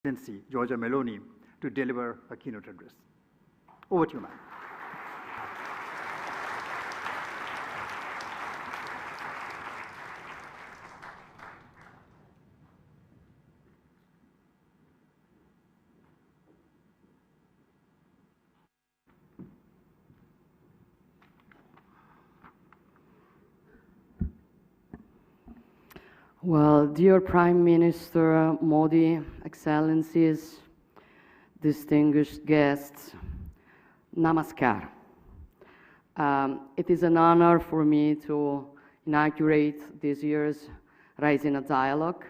Presidency, Giorgia Meloni, to deliver a keynote address. Over to you, ma'am. Well, dear Prime Minister Modi, Excellencies, distinguished guests, namaskar. It is an honor for me to inaugurate this year's Raisina dialogue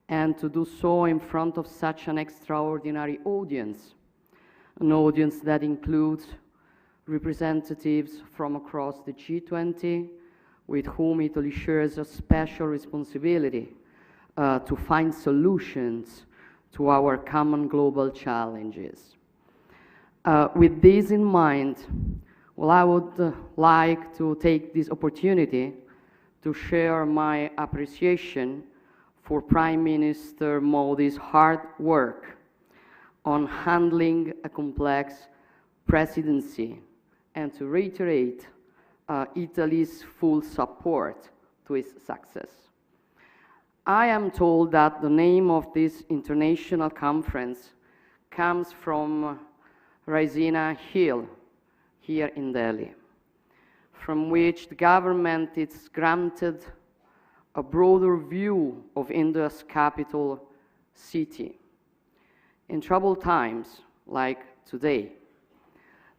and to do so in front of such an extraordinary audience, an audience that includes representatives from across the G20, with whom Italy shares a special responsibility to find solutions to our common global challenges. With this in mind, well, I would like to take this opportunity to share my appreciation for Prime Minister Modi's hard work on handling a complex presidency and to reiterate Italy's full support to its success. I am told that the name of this international conference comes from Raisina Hill here in Delhi, from which the government is granted a broader view of India's capital city. In troubled times like today,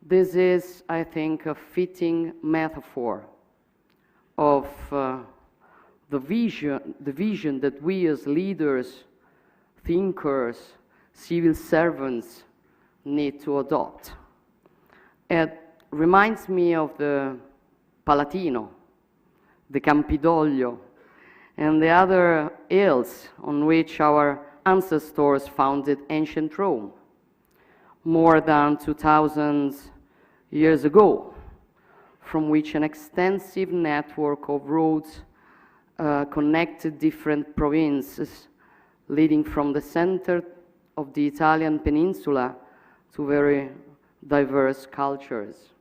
this is, I think, a fitting metaphor of the vision that we as leaders, thinkers, civil servants need to adopt. It reminds me of the Palatino, the Campidoglio, and the other hills on which our ancestors founded ancient Rome more than 2,000 years ago, from which an extensive network of roads connected different provinces, leading from the center of the Italian peninsula to very diverse cultures.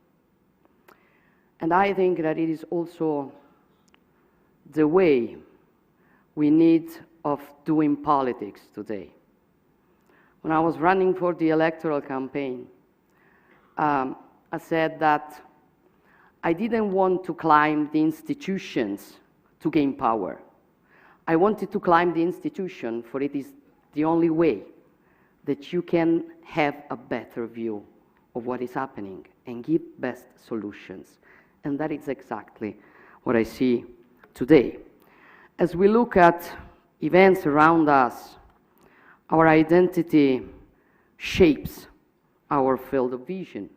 And I think that it is also the way we need of doing politics today. When I was running for the electoral campaign, I said that I didn't want to climb the institutions to gain power. I wanted to climb the institution, for it is the only way that you can have a better view of what is happening and give best solutions. And that is exactly what I see today. As we look at events around us, our identity shapes our field of vision,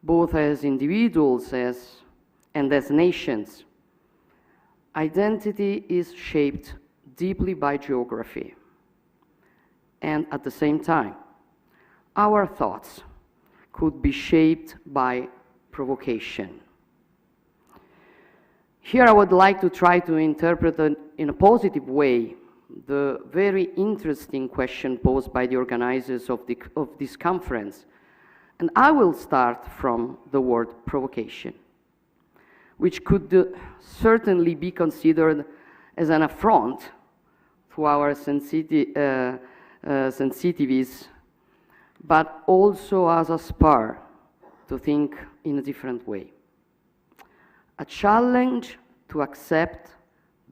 both as individuals and as nations. Identity is shaped deeply by geography, and at the same time, our thoughts could be shaped by provocation. Here I would like to try to interpret in a positive way the very interesting question posed by the organizers of this conference. And I will start from the word provocation, which could certainly be considered as an affront to our sensitivities, but also as a spur to think in a different way. A challenge to accept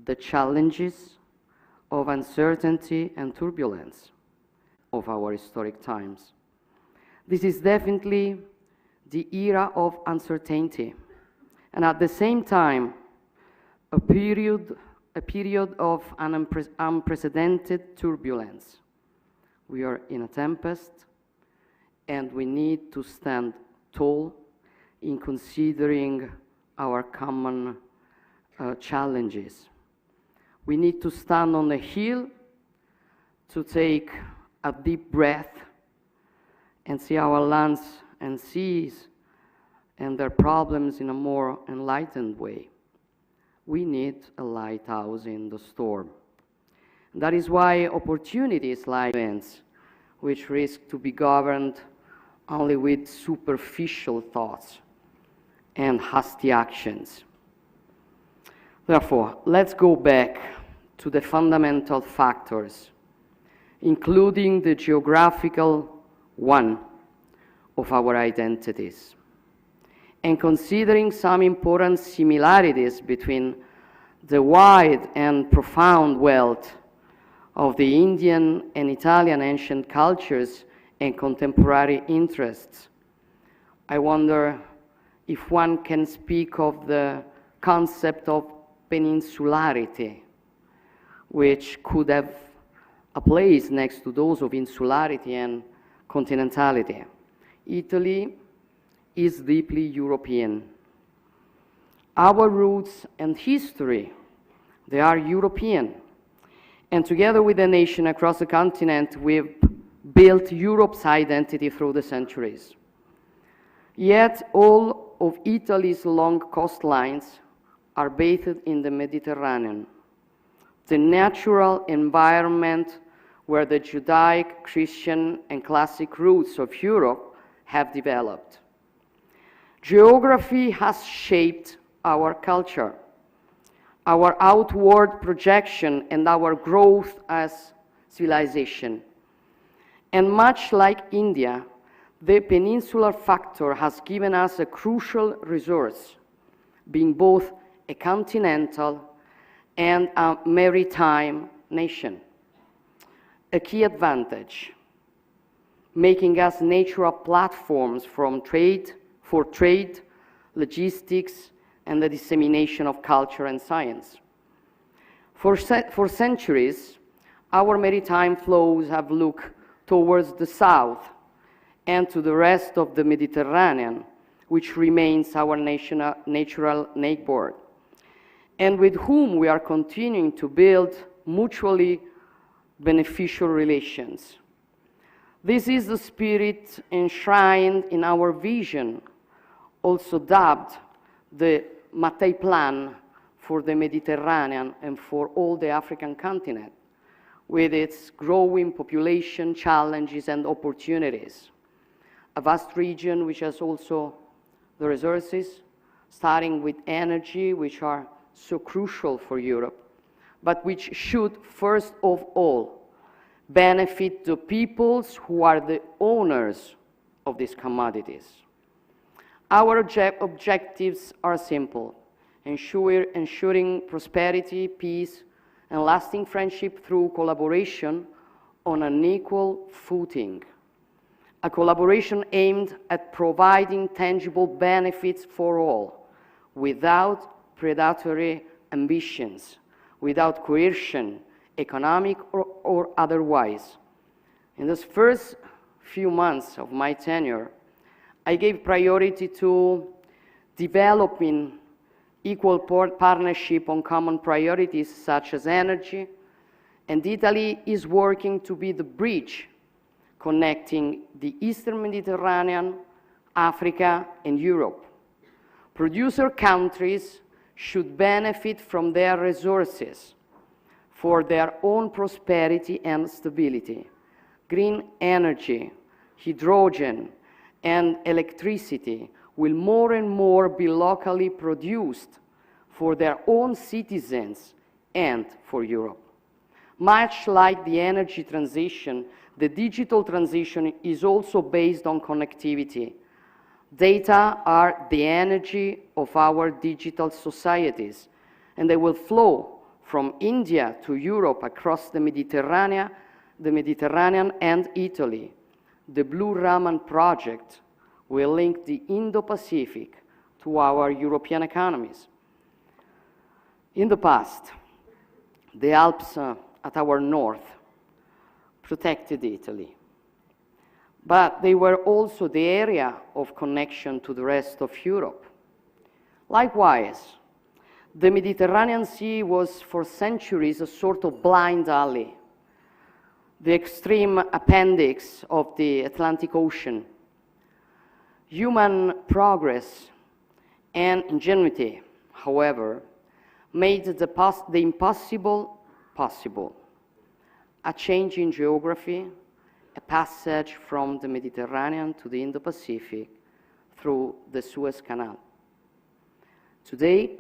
the challenges of uncertainty and turbulence of our historic times. This is definitely the era of uncertainty, and at the same time, a period of unprecedented turbulence. We are in a tempest, and we need to stand tall in considering our common challenges. We need to stand on the hill to take a deep breath and see our lands and seas and their problems in a more enlightened way. We need a lighthouse in the storm. That is why opportunities like events, which risk to be governed only with superficial thoughts and hasty actions. Therefore, let's go back to the fundamental factors, including the geographical one of our identities, and considering some important similarities between the wide and profound wealth of the Indian and Italian ancient cultures and contemporary interests. I wonder if one can speak of the concept of peninsularity, which could have a place next to those of insularity and continentality. Italy is deeply European. Our roots and history, they are European. And together with the nation across the continent, we've built Europe's identity through the centuries. Yet all of Italy's long coastlines are bathed in the Mediterranean, the natural environment where the Judaic, Christian, and classic roots of Europe have developed. Geography has shaped our culture, our outward projection, and our growth as civilization. And much like India, the peninsular factor has given us a crucial resource, being both a continental and a maritime nation. A key advantage, making us natural platforms for trade, logistics, and the dissemination of culture and science. For centuries, our maritime flows have looked towards the south and to the rest of the Mediterranean, which remains our natural neighbor, and with whom we are continuing to build mutually beneficial relations. This is the spirit enshrined in our vision, also dubbed the Mattei Plan for the Mediterranean and for all the African continent, with its growing population, challenges, and opportunities. A vast region which has also the resources, starting with energy, which are so crucial for Europe, but which should, first of all, benefit the peoples who are the owners of these commodities. Our objectives are simple: ensuring prosperity, peace, and lasting friendship through collaboration on an equal footing. A collaboration aimed at providing tangible benefits for all, without predatory ambitions, without coercion, economic or otherwise. In those first few months of my tenure, I gave priority to developing equal partnership on common priorities such as energy, and Italy is working to be the bridge connecting the Eastern Mediterranean, Africa, and Europe. Producer countries should benefit from their resources for their own prosperity and stability. Green energy, hydrogen, and electricity will more and more be locally produced for their own citizens and for Europe. Much like the energy transition, the digital transition is also based on connectivity. Data are the energy of our digital societies, and they will flow from India to Europe across the Mediterranean and Italy. The Blue Raman project will link the Indo-Pacific to our European economies. In the past, the Alps at our north protected Italy, but they were also the area of connection to the rest of Europe. Likewise, the Mediterranean Sea was for centuries a sort of blind alley, the extreme appendix of the Atlantic Ocean. Human progress and ingenuity, however, made the impossible possible. a change in geography, a passage from the Mediterranean to the Indo-Pacific through the Suez Canal. Today,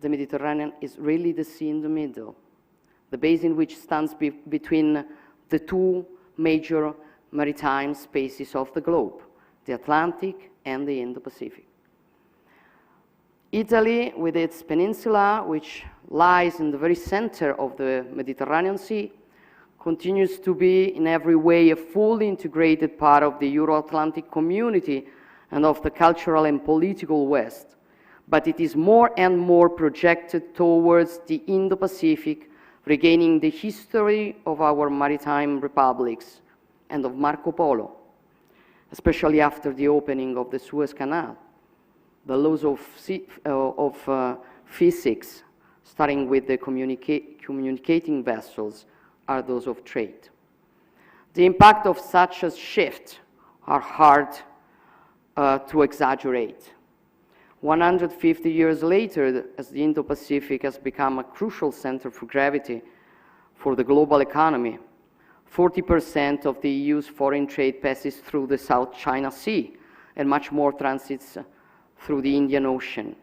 the Mediterranean is really the sea in the middle, the basin which stands between the two major maritime spaces of the globe, the Atlantic and the Indo-Pacific. Italy, with its peninsula, which lies in the very center of the Mediterranean Sea, continues to be in every way a fully integrated part of the Euro-Atlantic community and of the cultural and political West. But it is more and more projected towards the Indo-Pacific, regaining the history of our maritime republics and of Marco Polo, especially after the opening of the Suez Canal. The laws of physics, starting with the communicating vessels, are those of trade. The impact of such a shift are hard to exaggerate. 150 years later, as the Indo-Pacific has become a crucial center for gravity for the global economy, 40% of the EU's foreign trade passes through the South China Sea, and much more transits through the Indian Ocean.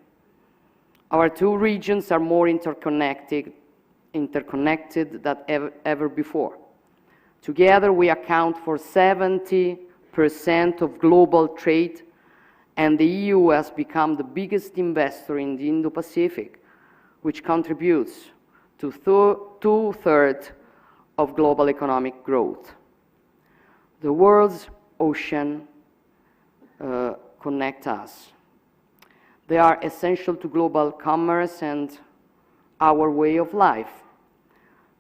Our two regions are more interconnected than ever before. Together, we account for 70% of global trade, and the EU has become the biggest investor in the Indo-Pacific, which contributes to two-thirds of global economic growth. The world's oceans connect us. They are essential to global commerce and our way of life.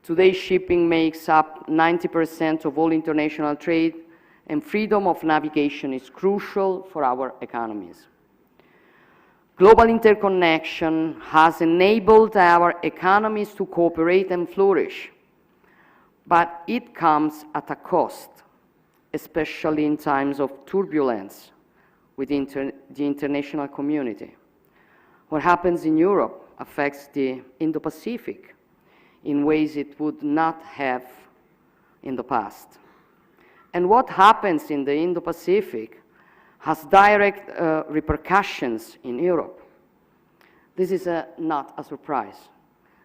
Today, shipping makes up 90% of all international trade, and freedom of navigation is crucial for our economies. Global interconnection has enabled our economies to cooperate and flourish, but it comes at a cost, especially in times of turbulence within the international community. What happens in Europe affects the Indo-Pacific in ways it would not have in the past. And what happens in the Indo-Pacific has direct repercussions in Europe. This is not a surprise.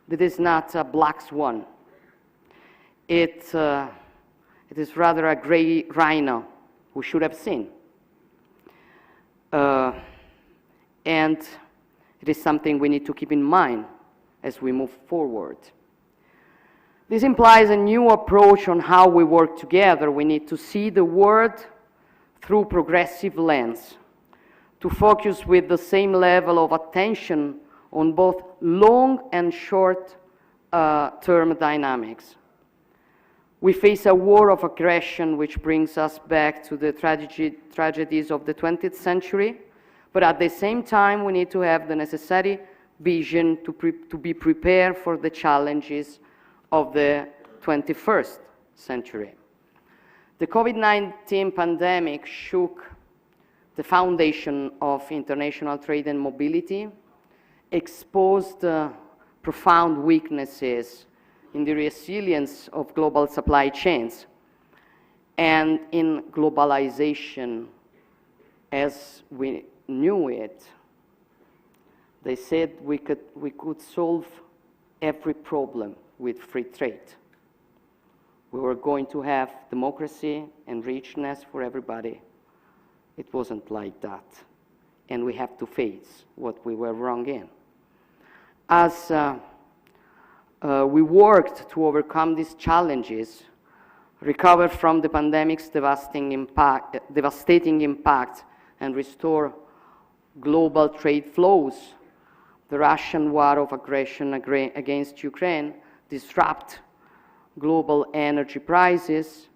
This is not a black swan. It is rather a gray rhino we should have seen. And it is something we need to keep in mind as we move forward. This implies a new approach on how we work together. We need to see the world through progressive lens, to focus with the same level of attention on both long and short-term dynamics. We face a war of aggression which brings us back to the tragedies of the 20th century, but at the same time we need to have the necessary vision to be prepared for the challenges of the 21st century. The COVID-19 pandemic shook the foundation of international trade and mobility, exposed profound weaknesses in the resilience of global supply chains and in globalization as we knew it. They said we could solve every problem with free trade. We were going to have democracy and richness for everybody. It wasn't like that. And we have to face what we were wrong in. As we worked to overcome these challenges, recover from the pandemic's devastating impact, and restore global trade flows, the Russian war of aggression against Ukraine disrupt global energy prices,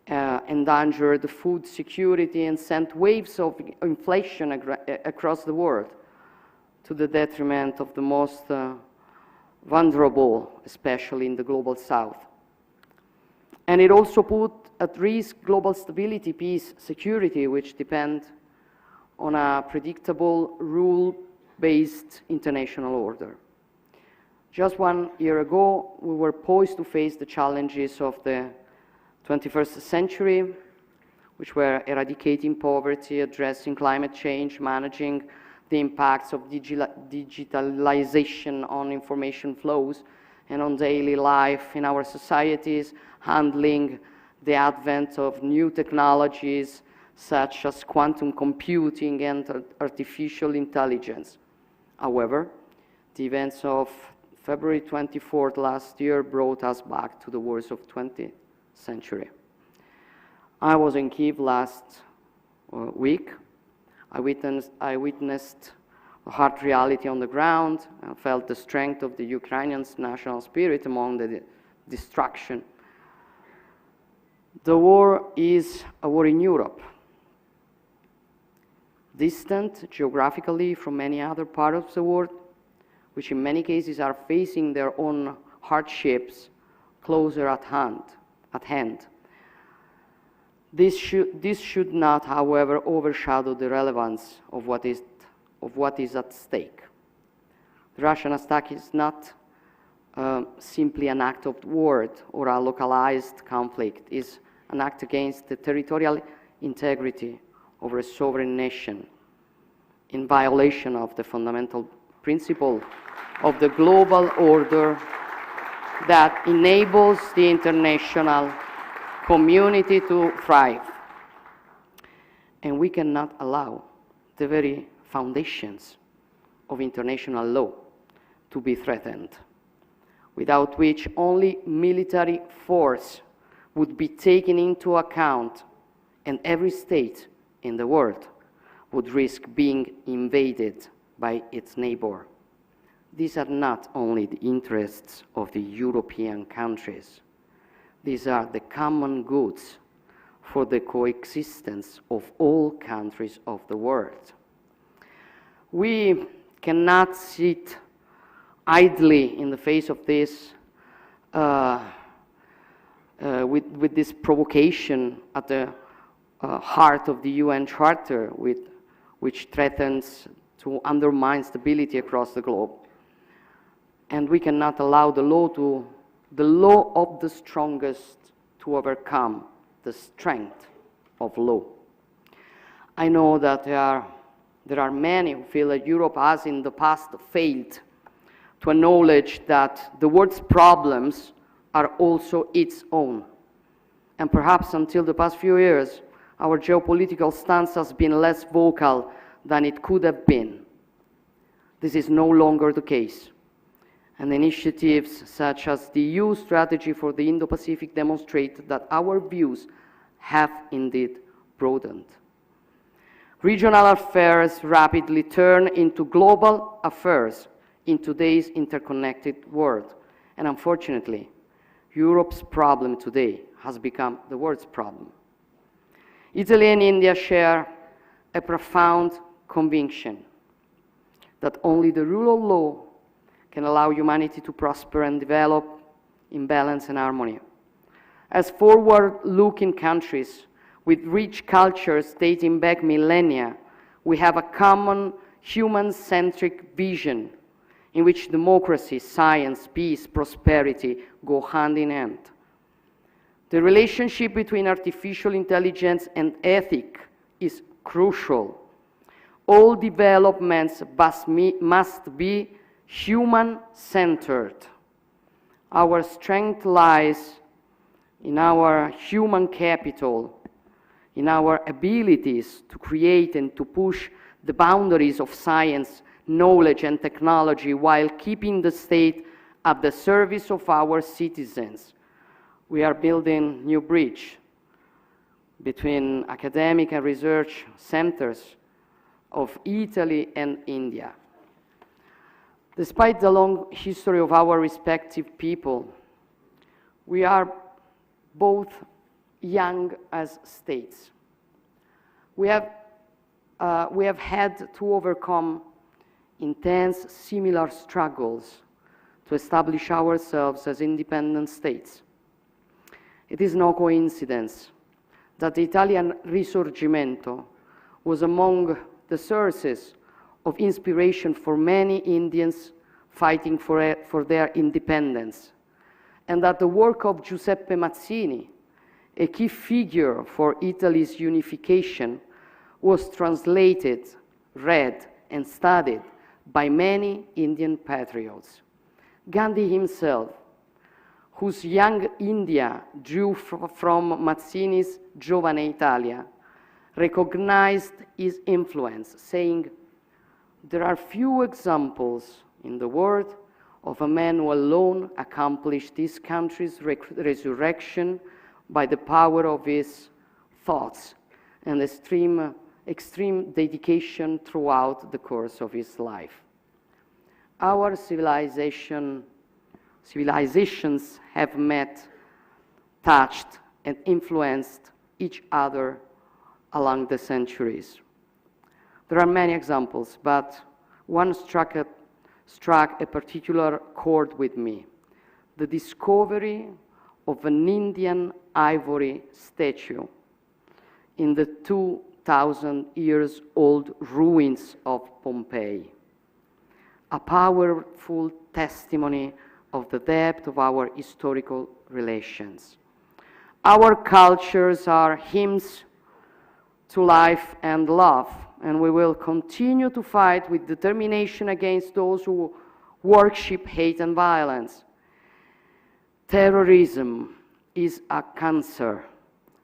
endangered food security, and sent waves of inflation across the world to the detriment of the most vulnerable, especially in the global south. And it also put at risk global stability, peace, security, which depend on a predictable, rule-based international order. Just 1 year ago, we were poised to face the challenges of the 21st century, which were eradicating poverty, addressing climate change, managing the impacts of digitalization on information flows and on daily life in our societies, handling the advent of new technologies such as quantum computing and artificial intelligence. However, the events of February 24th last year brought us back to the wars of 20th century. I was in Kyiv last week. I witnessed a hard reality on the ground and felt the strength of the Ukrainians' national spirit among the destruction. The war is a war in Europe, distant geographically from many other parts of the world, which in many cases are facing their own hardships closer at hand. This should not, however, overshadow the relevance of what is at stake. The Russian attack is not simply an act of war or a localized conflict. It is an act against the territorial integrity of a sovereign nation in violation of the fundamental principle of the global order that enables the international community to thrive. And we cannot allow the very foundations of international law to be threatened, without which only military force would be taken into account, and every state in the world would risk being invaded by its neighbor. These are not only the interests of the European countries. These are the common goods for the coexistence of all countries of the world. We cannot sit idly in the face of this with this provocation at the heart of the UN Charter, which threatens to undermine stability across the globe. And we cannot allow the law of the strongest to overcome the strength of law. I know that there are many who feel that Europe has in the past failed to acknowledge that the world's problems are also its own. And perhaps until the past few years, our geopolitical stance has been less vocal than it could have been. This is no longer the case. And initiatives such as the EU strategy for the Indo-Pacific demonstrate that our views have indeed broadened. Regional affairs rapidly turn into global affairs in today's interconnected world. And unfortunately, Europe's problem today has become the world's problem. Italy and India share a profound conviction that only the rule of law can allow humanity to prosper and develop in balance and harmony. As forward-looking countries with rich cultures dating back millennia, we have a common human-centric vision in which democracy, science, peace, prosperity go hand in hand. The relationship between artificial intelligence and ethics is crucial. All developments must be human-centered. Our strength lies in our human capital, in our abilities to create and to push the boundaries of science, knowledge, and technology while keeping the state at the service of our citizens. We are building new bridge between academic and research centers of Italy and India. Despite the long history of our respective people, we are both young as states. We have had to overcome intense similar struggles to establish ourselves as independent states. It is no coincidence that the Italian Risorgimento was among the sources of inspiration for many Indians fighting for their independence, and that the work of Giuseppe Mazzini, a key figure for Italy's unification, was translated, read, and studied by many Indian patriots. Gandhi himself, whose Young India drew from Mazzini's Giovane Italia, recognized his influence, saying, "There are few examples in the world of a man who alone accomplished this country's resurrection by the power of his thoughts and extreme dedication throughout the course of his life." Our civilizations have met, touched, and influenced each other along the centuries. There are many examples, but one struck a particular chord with me: the discovery of an Indian ivory statue in the 2,000 years old ruins of Pompeii, a powerful testimony of the depth of our historical relations. Our cultures are hymns to life and love, and we will continue to fight with determination against those who worship hate and violence. Terrorism is a cancer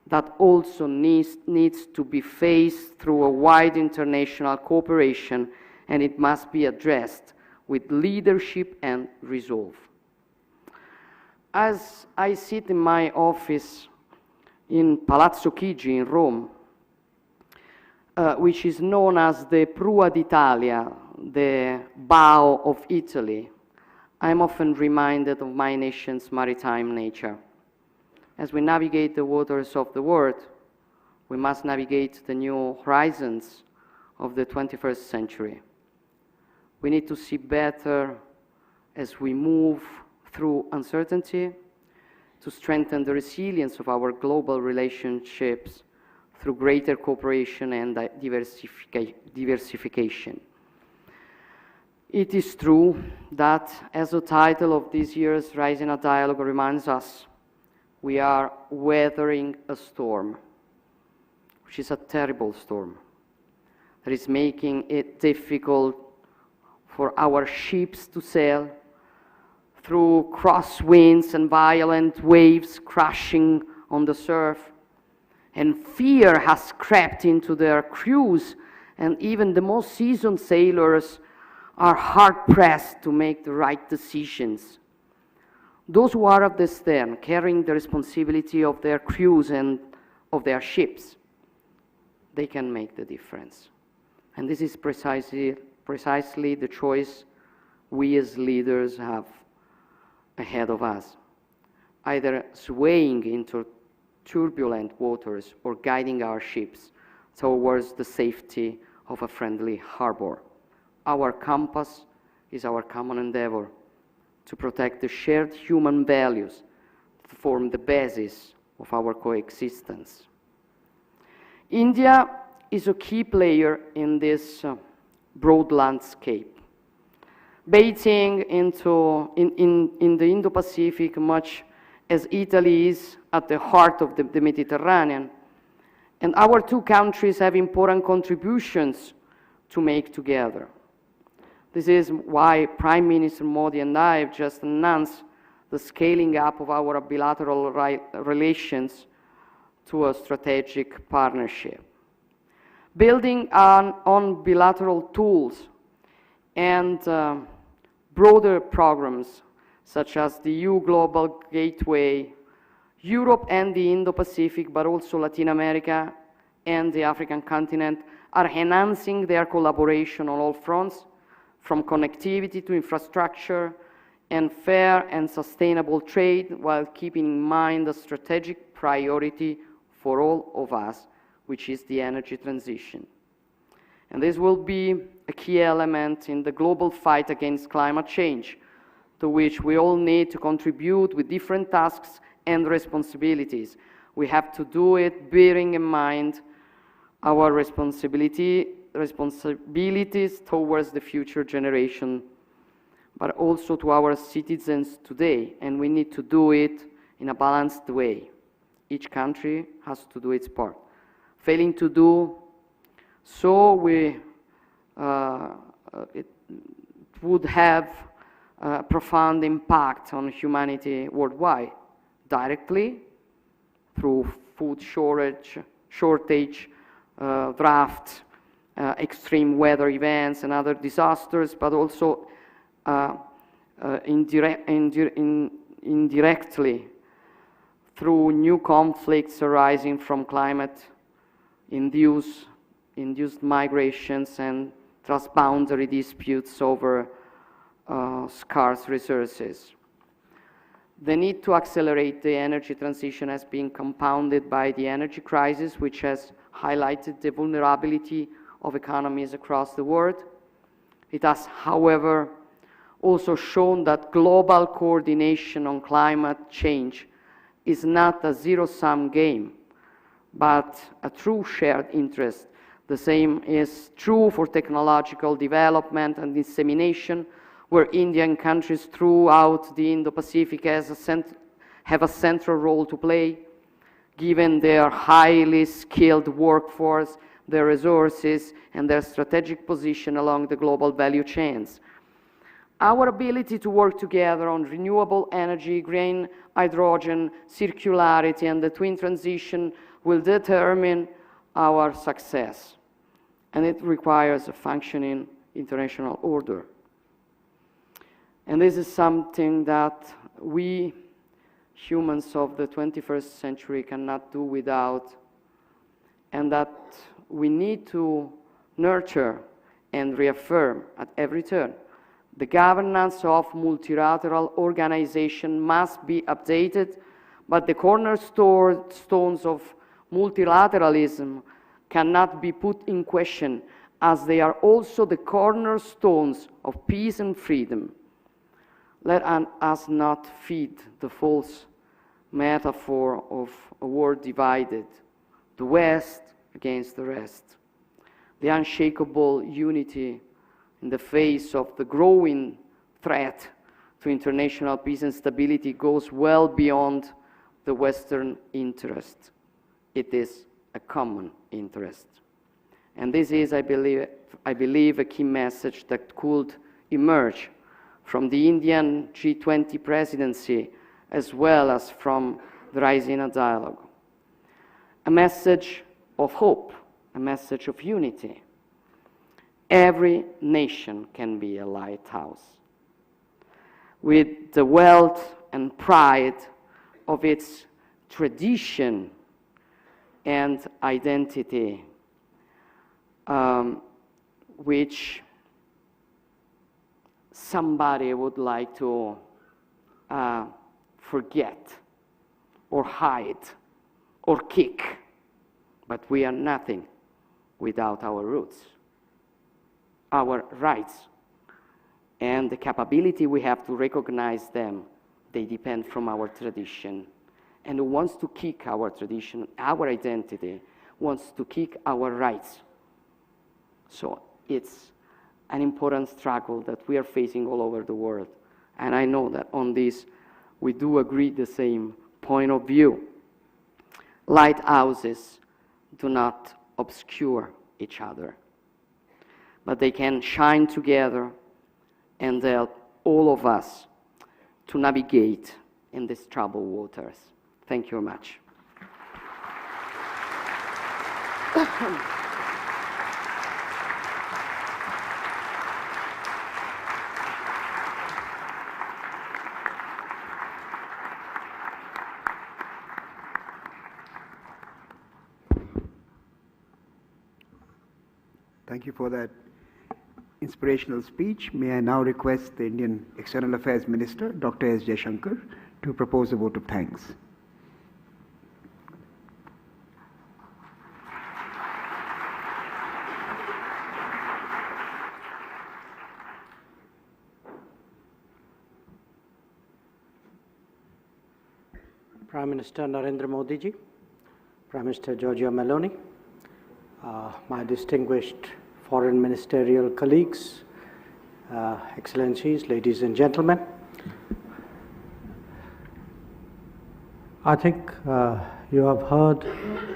that also needs to be faced through a wide international cooperation, and it must be addressed with leadership and resolve. As I sit in my office in Palazzo Chigi in Rome, which is known as the Prua d'Italia, the bow of Italy, I'm often reminded of my nation's maritime nature. As we navigate the waters of the world, we must navigate the new horizons of the 21st century. We need to see better as we move through uncertainty, to strengthen the resilience of our global relationships through greater cooperation and diversification. It is true that, as the title of this year's Raisina dialogue reminds us, we are weathering a storm, which is a terrible storm, that is making it difficult for our ships to sail through crosswinds and violent waves crashing on the surf. And fear has crept into their crews, and even the most seasoned sailors are hard-pressed to make the right decisions. Those who are at the stern, carrying the responsibility of their crews and of their ships, they can make the difference. And this is precisely the choice we as leaders have ahead of us, either swaying into turbulent waters or guiding our ships towards the safety of a friendly harbor. Our compass is our common endeavor to protect the shared human values that form the basis of our coexistence. India is a key player in this broad landscape, bathing in the Indo-Pacific much as Italy is at the heart of the Mediterranean. And our two countries have important contributions to make together. This is why Prime Minister Modi and I have just announced the scaling up of our bilateral relations to a strategic partnership. Building on bilateral tools and broader programs such as the EU Global Gateway, Europe and the Indo-Pacific, but also Latin America and the African continent, are enhancing their collaboration on all fronts, from connectivity to infrastructure and fair and sustainable trade, while keeping in mind the strategic priority for all of us, which is the energy transition. And this will be a key element in the global fight against climate change, to which we all need to contribute with different tasks and responsibilities. We have to do it bearing in mind our responsibilities towards the future generation, but also to our citizens today, and we need to do it in a balanced way. Each country has to do its part. Failing to do so, it would have a profound impact on humanity worldwide, directly through food shortage, drought, extreme weather events and other disasters, but also indirectly through new conflicts arising from climate-induced migrations and transboundary disputes over scarce resources. The need to accelerate the energy transition has been compounded by the energy crisis, which has highlighted the vulnerability of economies across the world. It has, however, also shown that global coordination on climate change is not a zero-sum game, but a true shared interest. The same is true for technological development and dissemination, where Indian countries throughout the Indo-Pacific have a central role to play, given their highly skilled workforce, their resources, and their strategic position along the global value chains. Our ability to work together on renewable energy, green hydrogen, circularity, and the twin transition will determine our success. And it requires a functioning international order. And this is something that we, humans of the 21st century, cannot do without, and that we need to nurture and reaffirm at every turn. The governance of multilateral organization must be updated, but the cornerstones of multilateralism cannot be put in question, as they are also the cornerstones of peace and freedom. Let us not feed the false metaphor of a world divided, the West against the rest. The unshakable unity in the face of the growing threat to international peace and stability goes well beyond the Western interest. It is a common interest. And this is, I believe, a key message that could emerge from the Indian G20 presidency, as well as from the Raisina dialogue. A message of hope, a message of unity. Every nation can be a lighthouse. With the wealth and pride of its tradition and identity, which somebody would like to forget or hide or kick. But we are nothing without our roots, our rights, and the capability we have to recognize them. They depend from our tradition. And who wants to kick our tradition, our identity, wants to kick our rights. So it's an important struggle that we are facing all over the world. And I know that on this, we do agree the same point of view. Lighthouses do not obscure each other, but they can shine together and help all of us to navigate in these troubled waters. Thank you very much. Thank you for that inspirational speech. May I now request the Indian External Affairs Minister, Dr. S. Jaishankar, to propose a vote of thanks. Prime Minister Narendra Modi ji, Prime Minister Giorgia Meloni, my distinguished foreign ministerial colleagues, Excellencies, ladies and gentlemen. I think you have heard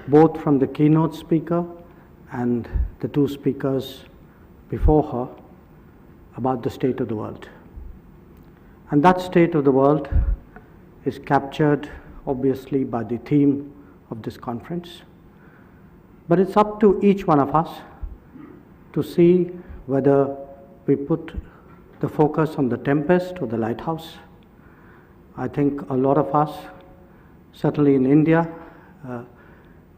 both from the keynote speaker and the two speakers before her about the state of the world. And that state of the world is captured obviously by the theme of this conference. But it's up to each one of us to see whether we put the focus on the tempest or the lighthouse. I think a lot of us, certainly in India,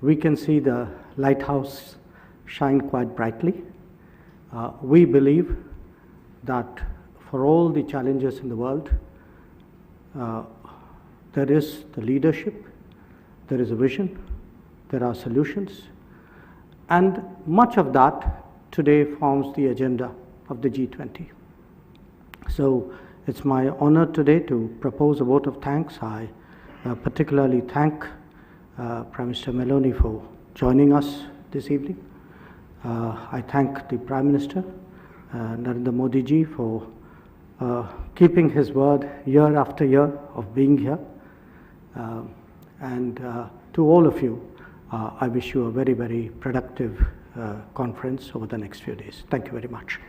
we can see the lighthouse shine quite brightly. We believe that for all the challenges in the world, there is the leadership, there is a vision, there are solutions, and much of that today forms the agenda of the G20. So it's my honor today to propose a vote of thanks. I particularly thank Prime Minister Meloni for joining us this evening. I thank the Prime Minister, Narendra Modi ji, for keeping his word year after year of being here. And to all of you, I wish you a very, very productive conference over the next few days. Thank you very much.